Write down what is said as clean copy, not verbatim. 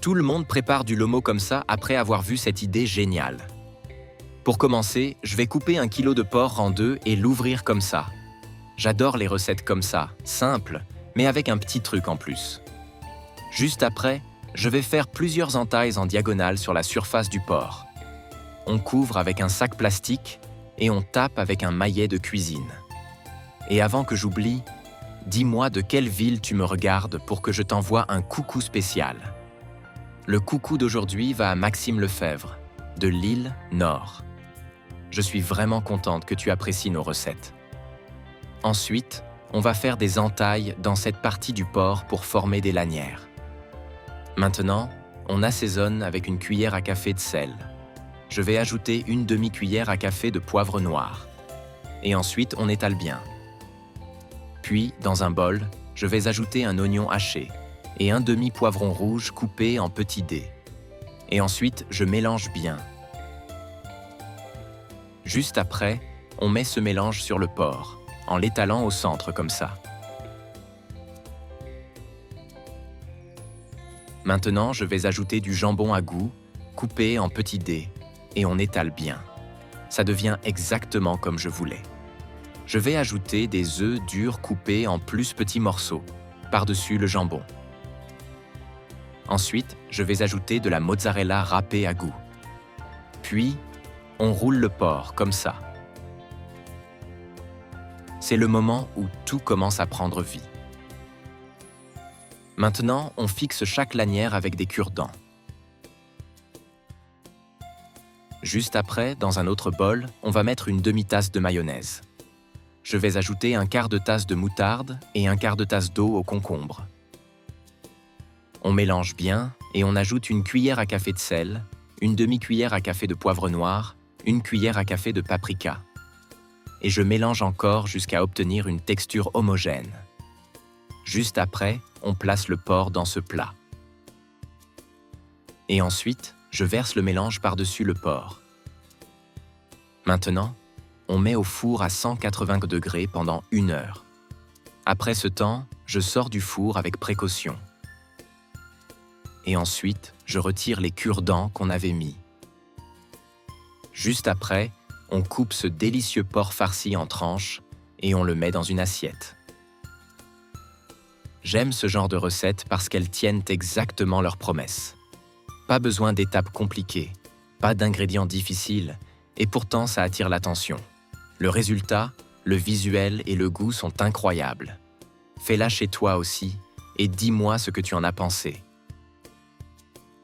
Tout le monde prépare du lomo comme ça après avoir vu cette idée géniale. Pour commencer, je vais couper 1 kilo de porc en deux et l'ouvrir comme ça. J'adore les recettes comme ça, simples, mais avec un petit truc en plus. Juste après, je vais faire plusieurs entailles en diagonale sur la surface du porc. On couvre avec un sac plastique et on tape avec un maillet de cuisine. Et avant que j'oublie, dis-moi de quelle ville tu me regardes pour que je t'envoie un coucou spécial. Le coucou d'aujourd'hui va à Maxime Lefebvre, de Lille Nord. Je suis vraiment contente que tu apprécies nos recettes. Ensuite, on va faire des entailles dans cette partie du porc pour former des lanières. Maintenant, on assaisonne avec une cuillère à café de sel. Je vais ajouter une demi-cuillère à café de poivre noir. Et ensuite, on étale bien. Puis, dans un bol, je vais ajouter un oignon haché et un demi-poivron rouge coupé en petits dés. Et ensuite, je mélange bien. Juste après, on met ce mélange sur le porc, en l'étalant au centre comme ça. Maintenant, je vais ajouter du jambon à goût, coupé en petits dés, et on étale bien. Ça devient exactement comme je voulais. Je vais ajouter des œufs durs coupés en plus petits morceaux, par-dessus le jambon. Ensuite, je vais ajouter de la mozzarella râpée à goût. Puis, on roule le porc comme ça. C'est le moment où tout commence à prendre vie. Maintenant, on fixe chaque lanière avec des cure-dents. Juste après, dans un autre bol, on va mettre une demi-tasse de mayonnaise. Je vais ajouter un quart de tasse de moutarde et un quart de tasse d'eau au concombre. On mélange bien et on ajoute une cuillère à café de sel, une demi-cuillère à café de poivre noir, une cuillère à café de paprika. Et je mélange encore jusqu'à obtenir une texture homogène. Juste après, on place le porc dans ce plat. Et ensuite, je verse le mélange par-dessus le porc. Maintenant, on met au four à 180 degrés pendant 1 heure. Après ce temps, je sors du four avec précaution. Et ensuite, je retire les cure-dents qu'on avait mis. Juste après, on coupe ce délicieux porc farci en tranches et on le met dans une assiette. J'aime ce genre de recettes parce qu'elles tiennent exactement leurs promesses. Pas besoin d'étapes compliquées, pas d'ingrédients difficiles, et pourtant ça attire l'attention. Le résultat, le visuel et le goût sont incroyables. Fais-la chez toi aussi et dis-moi ce que tu en as pensé.